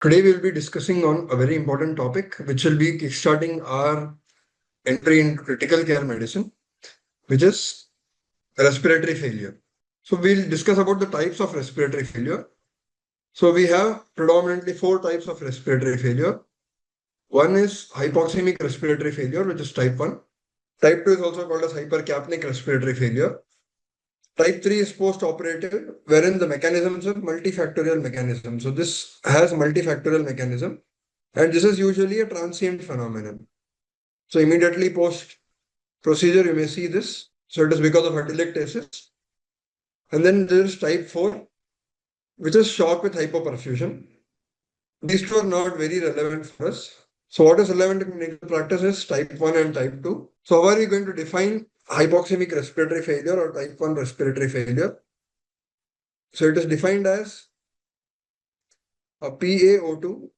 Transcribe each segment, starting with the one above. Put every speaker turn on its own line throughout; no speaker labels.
Today we'll be discussing on a very important topic, which will be kickstarting our entry into critical care medicine, which is respiratory failure. So we'll discuss about the types of respiratory failure. So we have predominantly four types of respiratory failure. One is hypoxemic respiratory failure, which is type 1. Type 2 is also called as hypercapnic respiratory failure. Type 3 is post-operative, wherein the mechanisms are multifactorial mechanism. So this has multifactorial mechanism, and this is usually a transient phenomenon. So immediately post procedure, you may see this. So it is because of atelectasis. And then there is type 4, which is shock with hypoperfusion. These two are not very relevant for us. So what is relevant in clinical practice is type 1 and type 2. So how are we going to define hypoxemic respiratory failure or type 1 respiratory failure? So it is defined as a PaO2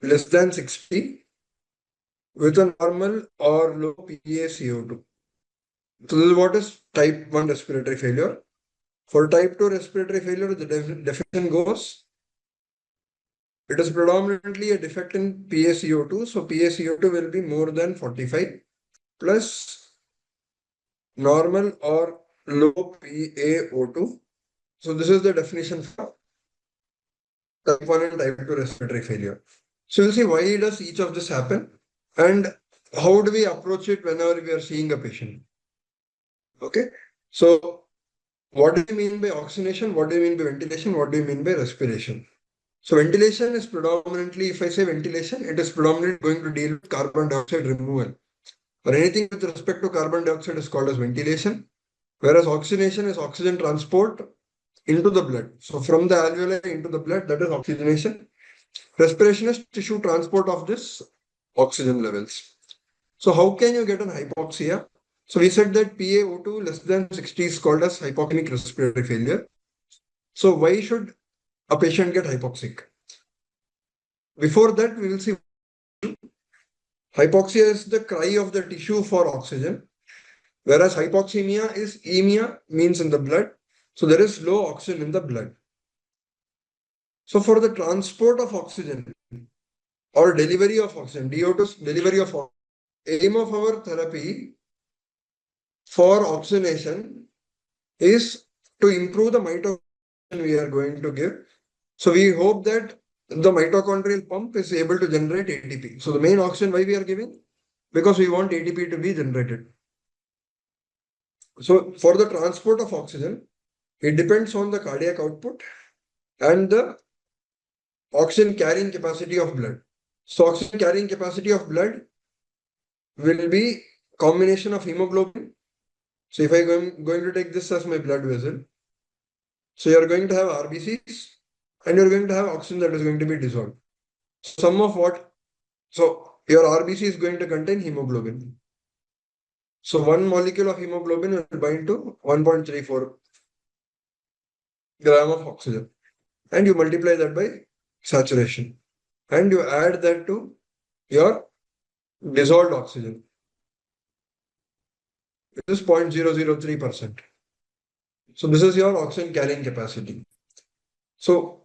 less than 60 with a normal or low PaCO2. So this is what is type 1 respiratory failure. For type 2 respiratory failure, the definition goes, it is predominantly a defect in PaCO2. So PaCO2 will be more than 45 plus normal or low PaO2. So this is the definition for type 1 and type 2 respiratory failure. So we'll see why does each of this happen and how do we approach it whenever we are seeing a patient. Okay. So what do you mean by oxygenation? What do you mean by ventilation? What do you mean by respiration? So ventilation is predominantly, if I say ventilation, it is predominantly going to deal with carbon dioxide removal. Or anything with respect to carbon dioxide is called as ventilation, whereas oxygenation is oxygen transport into the blood. So from the alveoli into the blood, that is oxygenation. Respiration is tissue transport of this oxygen levels. So how can you get an hypoxia? So we said that PaO2 less than 60 is called as hypoxemic respiratory failure. So why should a patient get hypoxic? Before that, we will see hypoxia is the cry of the tissue for oxygen, whereas hypoxemia is emia, means in the blood. So there is low oxygen in the blood. So for the transport of oxygen or delivery of oxygen, DO2 delivery of oxygen, aim of our therapy for oxygenation is to improve the mitochondrial we are going to give. So we hope that the mitochondrial pump is able to generate ATP. So the main oxygen why we are giving? Because we want ATP to be generated. So for the transport of oxygen, it depends on the cardiac output and the oxygen carrying capacity of blood. So oxygen carrying capacity of blood will be combination of hemoglobin. So if I am going to take this as my blood vessel, so you are going to have RBCs and you are going to have oxygen that is going to be dissolved. So sum of what? So your RBC is going to contain hemoglobin. So one molecule of hemoglobin will bind to 1.34 gram of oxygen. And you multiply that by saturation. And you add that to your dissolved oxygen. It is 0.003%. So this is your oxygen carrying capacity. So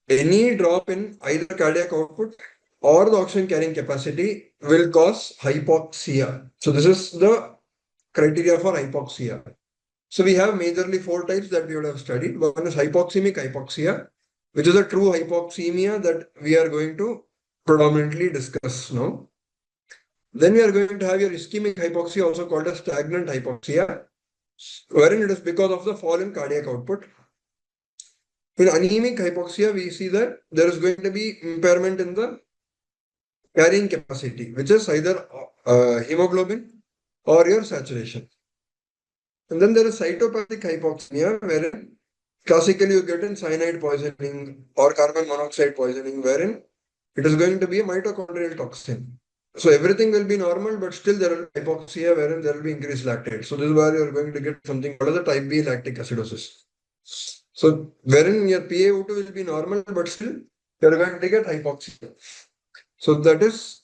any drop in either cardiac output or the oxygen carrying capacity will cause hypoxia. So this is the criteria for hypoxia. So we have majorly four types that we would have studied. One is hypoxemic hypoxia, which is a true hypoxemia that we are going to predominantly discuss now. Then we are going to have your ischemic hypoxia, also called as stagnant hypoxia, wherein it is because of the fall in cardiac output. In anemic hypoxia, we see that there is going to be impairment in the carrying capacity, which is either hemoglobin or your saturation. And then there is cytopathic hypoxemia, wherein classically you get in cyanide poisoning or carbon monoxide poisoning, wherein it is going to be a mitochondrial toxin. So everything will be normal, but still there will be hypoxia, wherein there will be increased lactate. So this is where you are going to get something called as a type B lactic acidosis. So wherein your PaO2 will be normal, but still you are going to get hypoxia. So that is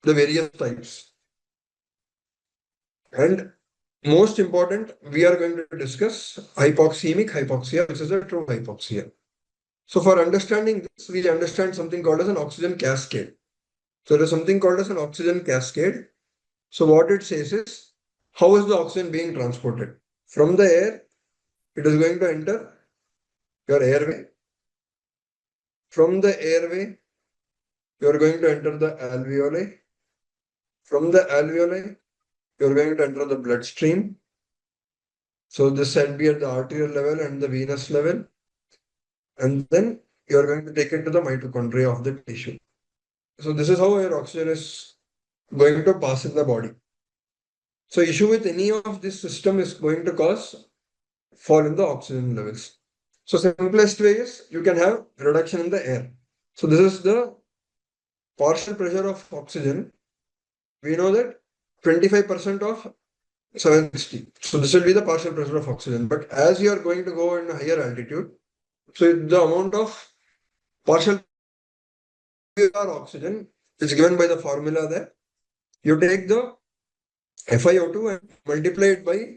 the various types. And most important, we are going to discuss hypoxemic hypoxia, which is a true hypoxia. So for understanding this, we understand something called as an oxygen cascade. So there is something called as an oxygen cascade. So what it says is, how is the oxygen being transported? From the air, it is going to enter your airway. From the airway, you are going to enter the alveoli. From the alveoli, you are going to enter the bloodstream. So this can be at the arterial level and the venous level. And then you are going to take it to the mitochondria of the tissue. So this is how your oxygen is going to pass in the body. So issue with any of this system is going to cause fall in the oxygen levels. So simplest way is you can have reduction in the air. So this is the partial pressure of oxygen. We know that 25% of 760. So this will be the partial pressure of oxygen. But as you are going to go in a higher altitude, so the amount of partial oxygen is given by the formula there. You take the FiO2 and multiply it by,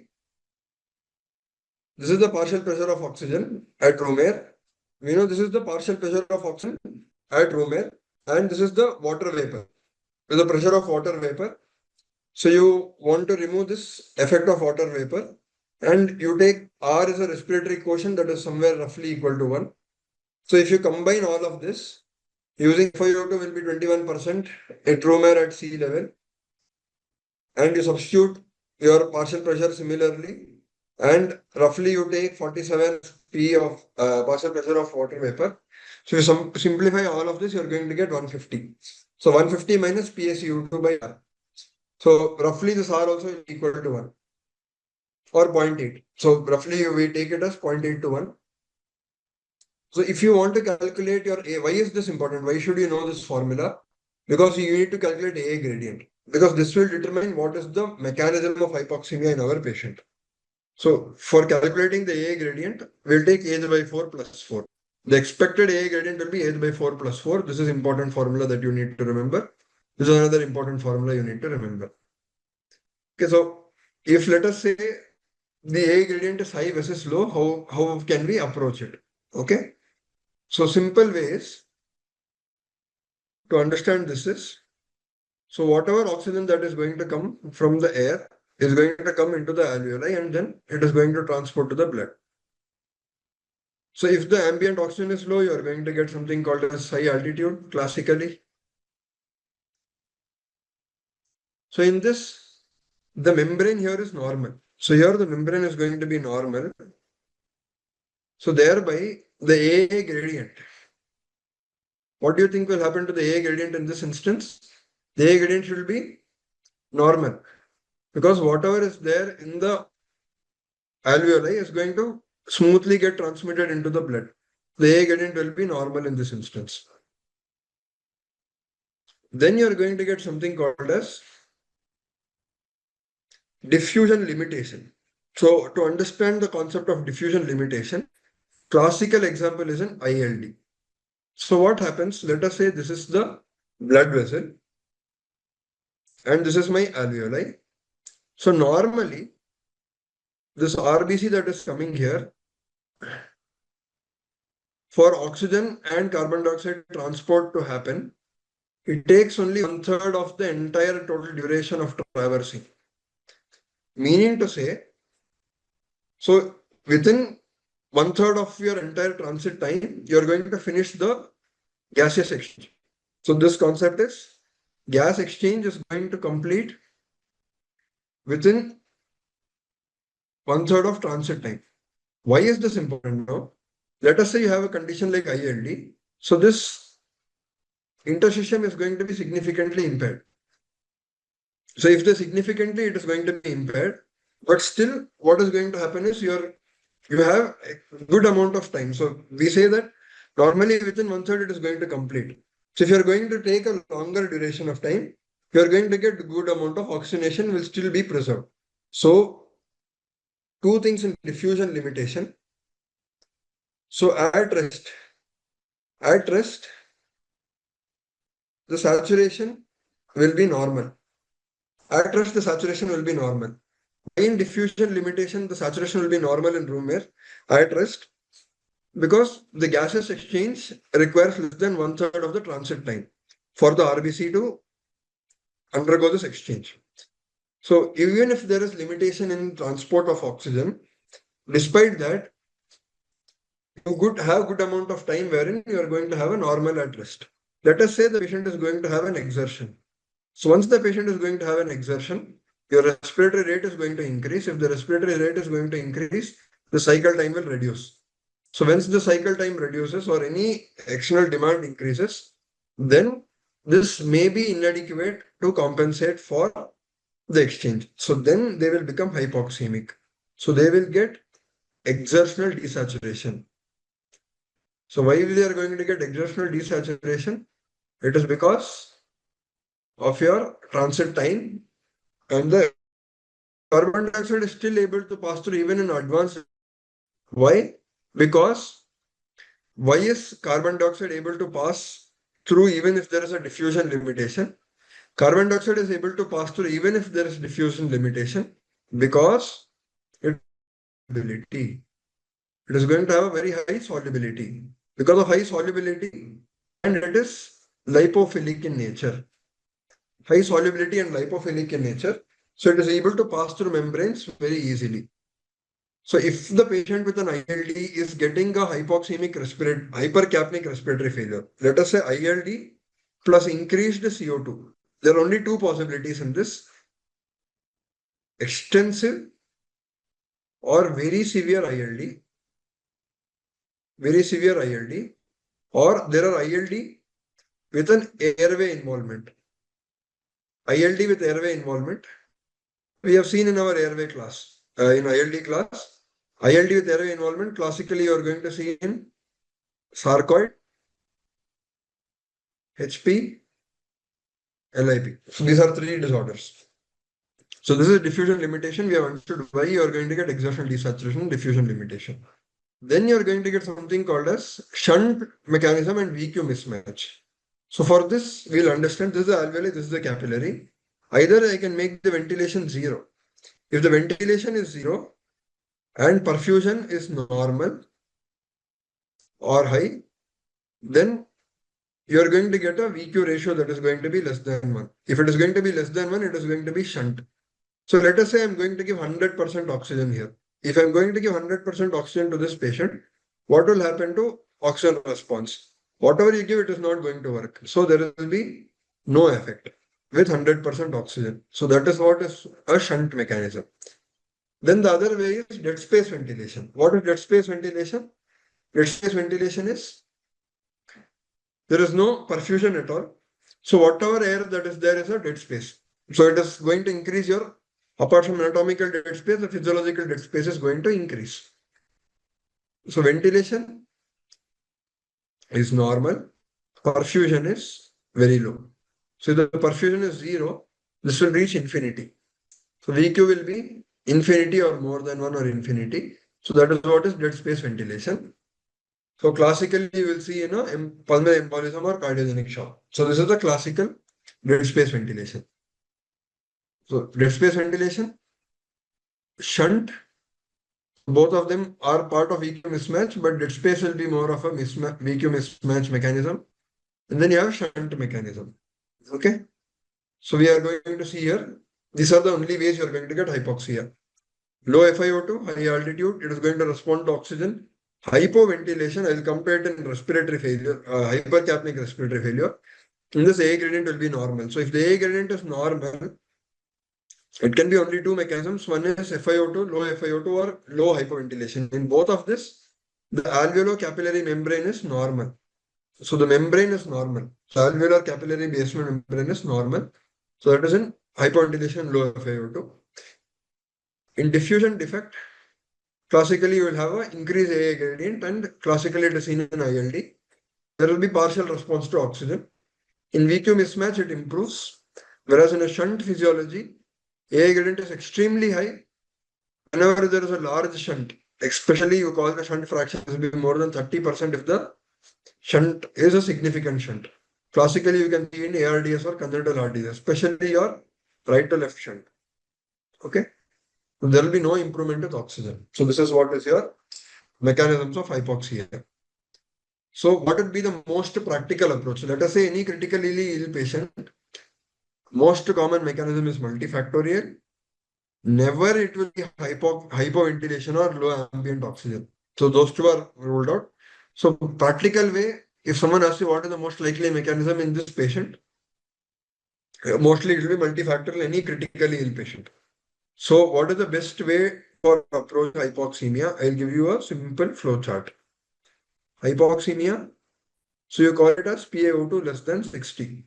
this is the partial pressure of oxygen at room air. We know this is the partial pressure of oxygen at room air, and this is the water vapor, with the pressure of water vapor. So you want to remove this effect of water vapor, and you take R as a respiratory quotient that is somewhere roughly equal to 1. So if you combine all of this, using FiO2 will be 21% at room air at sea level, and you substitute your partial pressure similarly, and roughly you take 47 P of partial pressure of water vapor. So you simplify all of this, you are going to get 150. So 150 minus PaCO2 by R. So roughly this R also is equal to 1 or 0.8. So roughly we take it as 0.8 to 1. So if you want to calculate your A, why is this important? Why should you know this formula? Because you need to calculate A gradient. Because this will determine what is the mechanism of hypoxemia in our patient. So for calculating the A gradient, we'll take age by 4 plus 4. The expected A gradient will be age by 4 plus 4. This is important formula that you need to remember. This is another important formula you need to remember. Okay, so if let us say the A gradient is high versus low, how can we approach it? Okay. So simple ways to understand this is, so whatever oxygen that is going to come from the air is going to come into the alveoli, and then it is going to transport to the blood. So if the ambient oxygen is low, you are going to get something called as high altitude classically. So in this, the membrane here is normal. So here the membrane is going to be normal. So thereby the A gradient. What do you think will happen to the A gradient in this instance? The A gradient should be normal, because whatever is there in the alveoli is going to smoothly get transmitted into the blood. The A gradient will be normal in this instance. Then you are going to get something called as diffusion limitation. So to understand the concept of diffusion limitation, classical example is an ILD. So what happens? Let us say this is the blood vessel and this is my alveoli. So normally this RBC that is coming here, for oxygen and carbon dioxide transport to happen, it takes only 1/3 of the entire total duration of traversing. Meaning to say, so within 1/3 of your entire transit time, you're going to finish the gaseous exchange. So this concept is gas exchange is going to complete within 1/3 of transit time. Why is this important now? Let us say you have a condition like ILD. So this interstitium is going to be significantly impaired. So if the significantly it is going to be impaired, but still what is going to happen is you have a good amount of time. So we say that normally within 1/3 it is going to complete. So if you're going to take a longer duration of time, you're going to get good amount of oxygenation will still be preserved. So two things in diffusion limitation. So at rest, the saturation will be normal. At rest, the saturation will be normal. In diffusion limitation, the saturation will be normal in room air. At rest, Because the gaseous exchange requires less than 1/3 of the transit time for the RBC to undergo this exchange. So even if there is limitation in transport of oxygen, despite that, you could have good amount of time wherein you are going to have a normal at rest. Let us say the patient is going to have an exertion. So once the patient is going to have an exertion, your respiratory rate is going to increase. If the respiratory rate is going to increase, the cycle time will reduce. So once the cycle time reduces or any external demand increases, then this may be inadequate to compensate for the exchange. So then they will become hypoxemic. So they will get exertional desaturation. So why they are going to get exertional desaturation? It is because of your transit time, and the carbon dioxide is still able to pass through even in advanced. Why? Because why is carbon dioxide able to pass through even if there is a diffusion limitation? Carbon dioxide is able to pass through even if there is diffusion limitation because its solubility. It is going to have a very high solubility. Because of high solubility, and it is lipophilic in nature. High solubility and lipophilic in nature. So it is able to pass through membranes very easily. So if the patient with an ILD is getting a hypercapnic respiratory failure, let us say ILD plus increased CO2, there are only two possibilities in this: extensive or very severe ILD, or there are ILD with an airway involvement. ILD with airway involvement, we have seen in our airway class, in ILD class. ILD with airway involvement, classically you are going to see in sarcoid, HP, LIP. So these are three disorders. So this is diffusion limitation. We have understood why you are going to get exertional desaturation, diffusion limitation. Then you are going to get something called as shunt mechanism and VQ mismatch. So for this, we'll understand this is the alveoli, this is the capillary. Either I can make the ventilation zero. If the ventilation is zero and perfusion is normal or high, then you are going to get a VQ ratio that is going to be less than 1. If it is going to be less than 1, it is going to be shunt. So let us say I'm going to give 100% oxygen here. If I'm going to give 100% oxygen to this patient, what will happen to oxygen response? Whatever you give, it is not going to work. So there will be no effect with 100% oxygen. So that is what is a shunt mechanism. Then the other way is dead space ventilation. What is dead space ventilation? Dead space ventilation is there is no perfusion at all. So whatever air that is there is a dead space. So it is going to increase your, apart from anatomical dead space, the physiological dead space is going to increase. So ventilation is normal, perfusion is very low. So if the perfusion is zero, this will reach infinity. So VQ will be infinity or more than 1 or infinity. So that is what is dead space ventilation. So classically, you will see pulmonary embolism or cardiogenic shock. So this is the classical dead space ventilation. So dead space ventilation, shunt, both of them are part of VQ mismatch, but dead space will be more of a VQ mismatch mechanism. And then you have shunt mechanism. Okay. So we are going to see here, these are the only ways you are going to get hypoxia. Low FiO2, high altitude, it is going to respond to oxygen. Hypoventilation, I will compare it in respiratory failure, hypercapnic respiratory failure. In this A gradient will be normal. So if the A gradient is normal, it can be only two mechanisms. One is FiO2, low FiO2 or low hypoventilation. In both of this, the alveolo-capillary membrane is normal. So the membrane is normal. So alveolar capillary basement membrane is normal. So that is in hypoventilation, low FiO2. In diffusion defect, classically you will have an increased AA gradient and classically it is seen in ILD. There will be partial response to oxygen. In VQ mismatch, it improves. Whereas in a shunt physiology, AA gradient is extremely high. Whenever there is a large shunt, especially you call the shunt fraction will be more than 30% if the shunt is a significant shunt. Classically, you can see in ARDS or congenital RDS, especially your right to left shunt. Okay. There will be no improvement with oxygen. So this is what is your mechanisms of hypoxia. So what would be the most practical approach? Let us say any critically ill patient, most common mechanism is multifactorial. Never it will be hypoventilation or low ambient oxygen. So those two are ruled out. So practical way, if someone asks you what is the most likely mechanism in this patient, mostly it will be multifactorial, any critically ill patient. So what is the best way for approach hypoxemia? I'll give you a simple flow chart. Hypoxemia, so you call it as PaO2 less than 60.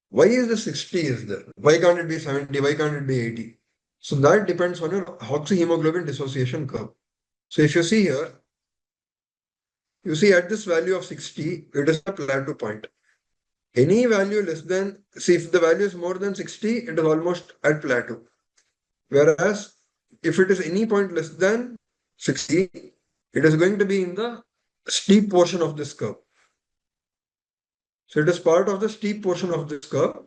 Why is the 60 is there? Why can't it be 70? Why can't it be 80? So that depends on your oxyhemoglobin dissociation curve. So if you see here, you see at this value of 60, it is a plateau point. Any value less than, see if the value is more than 60, it is almost at plateau. Whereas if it is any point less than 60, it is going to be in the steep portion of this curve. So it is part of the steep portion of this curve.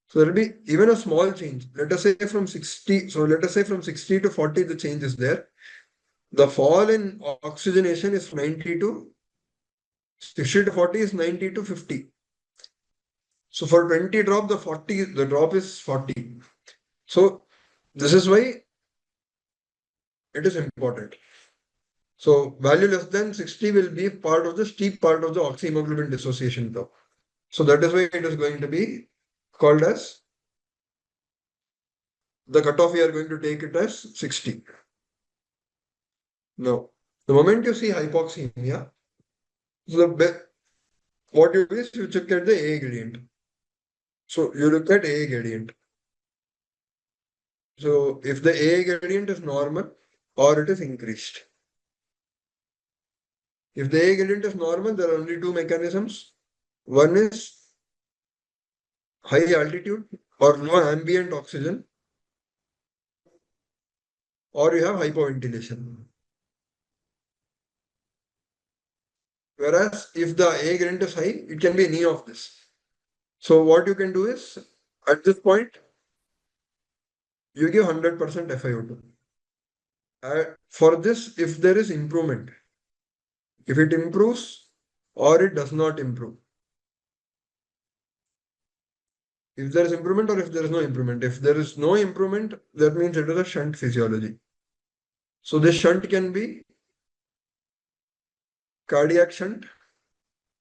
So there will be even a small change. Let us say from 60, so let us say from 60 to 40, the change is there. The fall in oxygenation is 90 to 60 to 40 is 90 to 50. So for 20 drop, the drop is 40. So this is why it is important. So value less than 60 will be part of the steep part of the oxyhemoglobin dissociation curve. So that is why it is going to be called as the cutoff. We are going to take it as 60. Now, the moment you see hypoxemia, what you do is you check at the A gradient. So you look at A gradient. So if the A gradient is normal or it is increased. If the A gradient is normal, there are only two mechanisms. One is high altitude or low ambient oxygen, or you have hypoventilation. Whereas if the A gradient is high, it can be any of this. So what you can do is, at this point, you give 100% FiO2. For this, if there is improvement, if it improves or it does not improve. If there is improvement or if there is no improvement. If there is no improvement, that means it is a shunt physiology. So this shunt can be cardiac shunt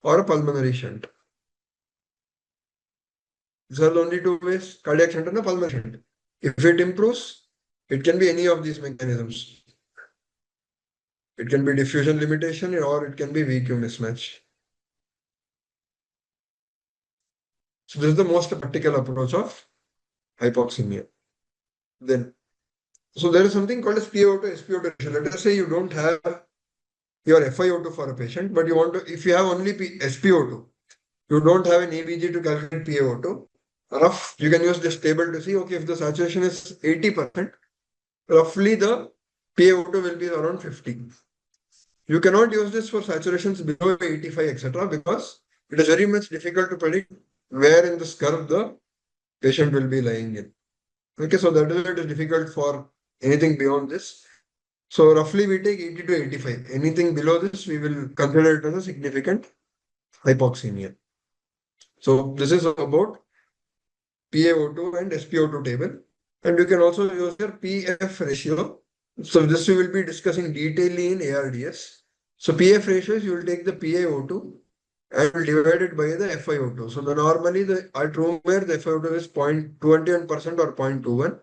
or a pulmonary shunt. These are the only two ways, cardiac shunt and a pulmonary shunt. If it improves, it can be any of these mechanisms. It can be diffusion limitation or it can be VQ mismatch. So this is the most practical approach of hypoxemia. Then, so there is something called as PaO2 SpO2 ratio. Let us say you don't have your FiO2 for a patient, but you want to, if you have only SpO2, you don't have an ABG to calculate PaO2. You can use this table to see, okay, if the saturation is 80%, roughly the PaO2 will be around 50. You cannot use this for saturations below 85, etc., because it is very much difficult to predict where in this curve the patient will be lying in. Okay, so that is why it is difficult for anything beyond this. So roughly we take 80 to 85. Anything below this, we will consider it as a significant hypoxemia. So this is about PaO2 and SpO2 table. And you can also use your PF ratio. So this we will be discussing detailedly in ARDS. So PF ratio is you will take the PaO2 and divide it by the FiO2. So normally at room air the FiO2 is 0.21% or 0.21.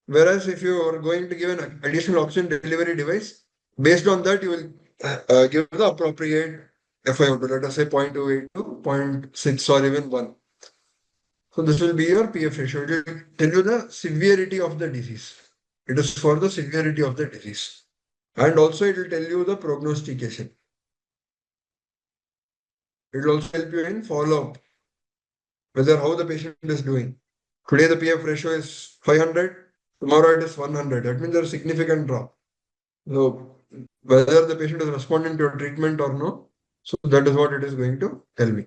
Whereas if you are going to give an additional oxygen delivery device, based on that you will give the appropriate FiO2. Let us say 0.28 to 0.6 or even 1. So this will be your PF ratio. It will tell you the severity of the disease. It is for the severity of the disease. And also it will tell you the prognostication. It will also help you in follow-up, whether how the patient is doing. Today the PF ratio is 500, tomorrow it is 100. That means there is a significant drop. So whether the patient is responding to a treatment or no, so that is what it is going to tell me.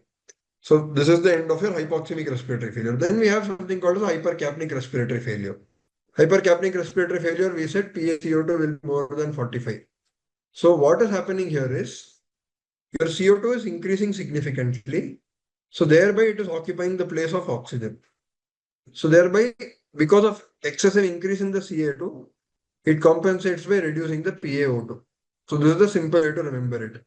So this is the end of your hypoxemic respiratory failure. Then we have something called as hypercapnic respiratory failure. Hypercapnic respiratory failure, we said PaCO2 will be more than 45. So what is happening here is your CO2 is increasing significantly. So thereby it is occupying the place of oxygen. So thereby, because of excessive increase in the Ca2, it compensates by reducing the PaO2. So this is the simple way to remember it.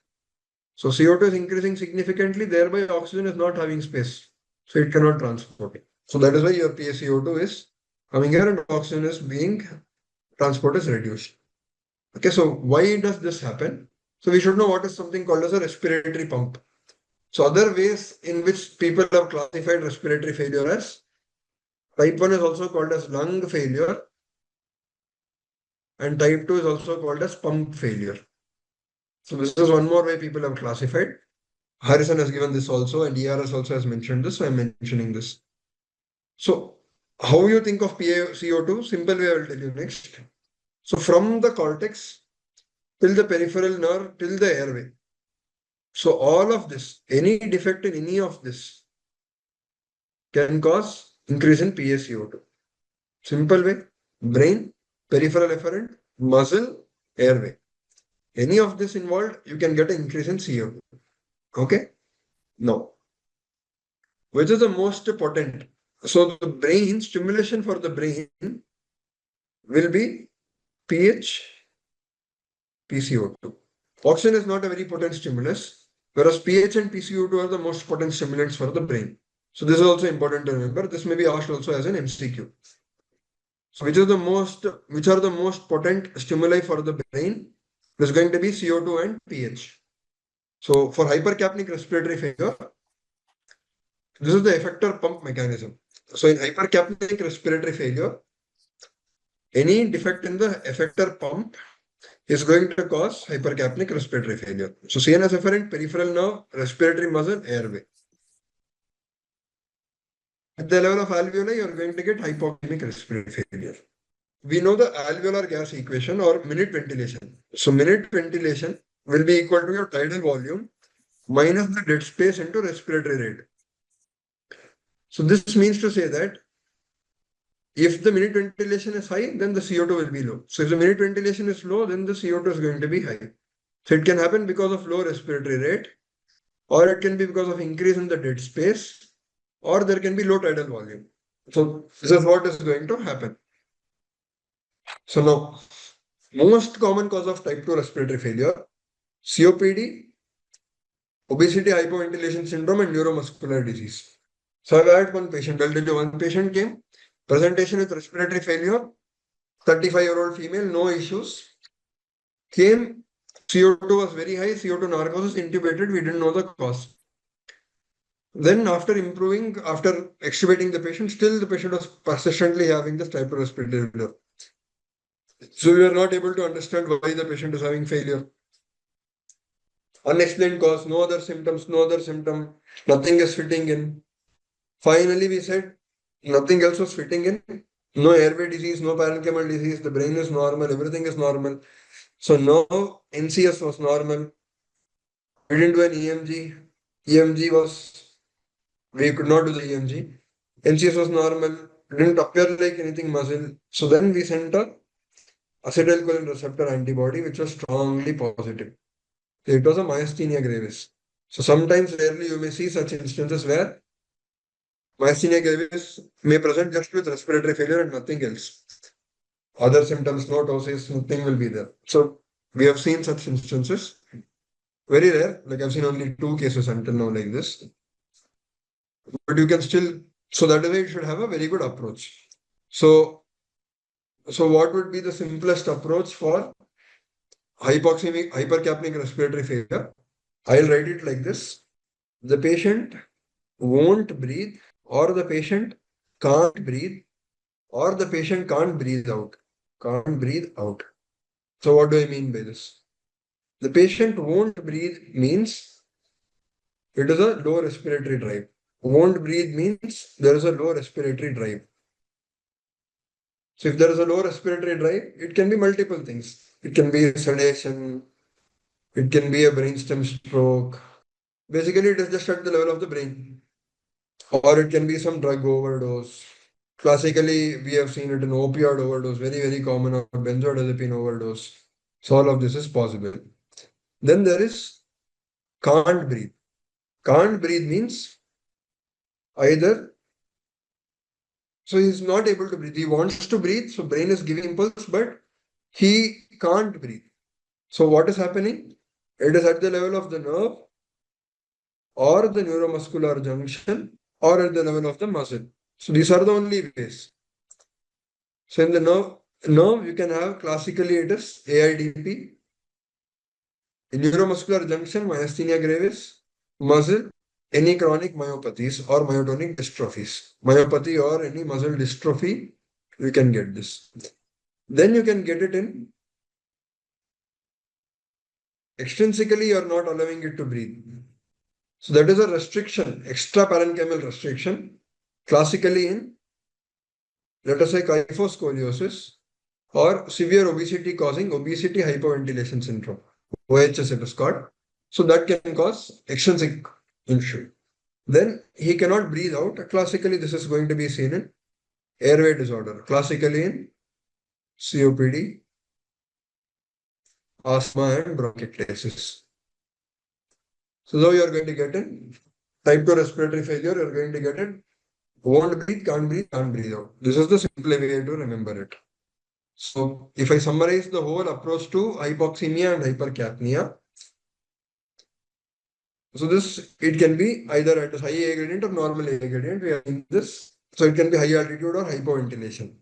So CO2 is increasing significantly, thereby oxygen is not having space. So it cannot transport it. So that is why your PaCO2 is coming here and oxygen is being transport is reduced. Okay, so why does this happen? So we should know what is something called as a respiratory pump. So other ways in which people have classified respiratory failure as type 1 is also called as lung failure and type 2 is also called as pump failure. So this is one more way people have classified. Harrison has given this also and ERS also has mentioned this, so I'm mentioning this. So how you think of PaCO2? Simple way I will tell you next. So from the cortex till the peripheral nerve till the airway. So all of this, any defect in any of this can cause increase in PaCO2. Simple way, brain, peripheral efferent, muscle, airway. Any of this involved, you can get an increase in CO2. Okay? Now, which is the most potent? So the brain, stimulation for the brain will be pH, PCO2. Oxygen is not a very potent stimulus, whereas pH and PCO2 are the most potent stimulants for the brain. So this is also important to remember. This may be asked also as an MCQ. So which are the most potent stimuli for the brain? It is going to be CO2 and pH. So for hypercapnic respiratory failure, this is the effector pump mechanism. So in hypercapnic respiratory failure, any defect in the effector pump is going to cause hypercapnic respiratory failure. So CNS efferent, peripheral nerve, respiratory muscle, airway. At the level of alveoli, you are going to get hypoxemic respiratory failure. We know the alveolar gas equation or minute ventilation. So minute ventilation will be equal to your tidal volume minus the dead space into respiratory rate. So this means to say that if the minute ventilation is high, then the CO2 will be low. So if the minute ventilation is low, then the CO2 is going to be high. So it can happen because of low respiratory rate, or it can be because of increase in the dead space, or there can be low tidal volume. So this is what is going to happen. So now, most common cause of type 2 respiratory failure, COPD, obesity, hypoventilation syndrome, and neuromuscular disease. So I've had one patient. I'll tell you, one patient came, presentation with respiratory failure, 35-year-old female, no issues. Came, CO2 was very high, CO2 narcosis, intubated, we didn't know the cause. Then after improving, after extubating the patient, still the patient was persistently having this type of respiratory failure. So we are not able to understand why the patient is having failure. Unexplained cause, no other symptoms, no other symptom, nothing is fitting in. Finally, we said nothing else was fitting in. No airway disease, no parenchymal disease, the brain is normal, everything is normal. So no NCS was normal. We didn't do an EMG. EMG was, we could not do the EMG. NCS was normal, didn't appear like anything muscle. So then we sent a acetylcholine receptor antibody, which was strongly positive. So it was a myasthenia gravis. So sometimes rarely you may see such instances where myasthenia gravis may present just with respiratory failure and nothing else. Other symptoms, no ptosis, nothing will be there. So we have seen such instances. Very rare. Like I've seen only 2 cases until now like this. But you can still, so that is why you should have a very good approach. So what would be the simplest approach for hypercapnic respiratory failure? I'll write it like this. The patient won't breathe, or the patient can't breathe, or the patient can't breathe out. Can't breathe out. So what do I mean by this? The patient won't breathe means it is a low respiratory drive. Won't breathe means there is a low respiratory drive. So if there is a low respiratory drive, it can be multiple things. It can be sedation, it can be a brainstem stroke. Basically, it is just at the level of the brain. Or it can be some drug overdose. Classically, we have seen it in opioid overdose, very, very common, or benzodiazepine overdose. So all of this is possible. Then there is can't breathe. Can't breathe means either, so he's not able to breathe. He wants to breathe, so brain is giving impulse, but he can't breathe. So what is happening? It is at the level of the nerve or the neuromuscular junction or at the level of the muscle. So these are the only ways. So in the nerve you can have classically it is AIDP, in neuromuscular junction myasthenia gravis, muscle any chronic myopathies or myotonic dystrophies. Myopathy or any muscle dystrophy, you can get this. Then you can get it in extrinsically, you are not allowing it to breathe. So that is a restriction, extra parenchymal restriction, classically in, let us say, kyphoscoliosis or severe obesity causing obesity hypoventilation syndrome, OHS it is called. So that can cause extrinsic issue. Then he cannot breathe out. Classically, this is going to be seen in airway disorder, classically in COPD, asthma, and bronchiectasis. So now you are going to get in type 2 respiratory failure, you are going to get it. Won't breathe, can't breathe out. This is the simple way to remember it. So if I summarize the whole approach to hypoxemia and hypercapnia, so this, it can be either at a high A gradient or normal A gradient. We are in this. So it can be high altitude or hypoventilation.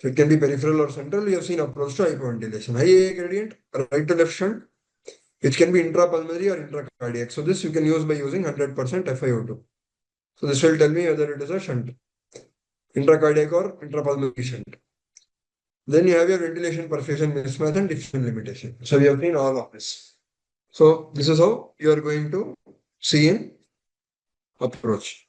So it can be peripheral or central. We have seen approach to hypoventilation. High A gradient, right to left shunt, which can be intrapulmonary or intracardiac. So this you can use by using 100% FiO2. So this will tell me whether it is a shunt, intracardiac or intrapulmonary shunt. Then you have your ventilation perfusion mismatch and diffusion limitation. So we have seen all of this. So this is how you are going to see in approach.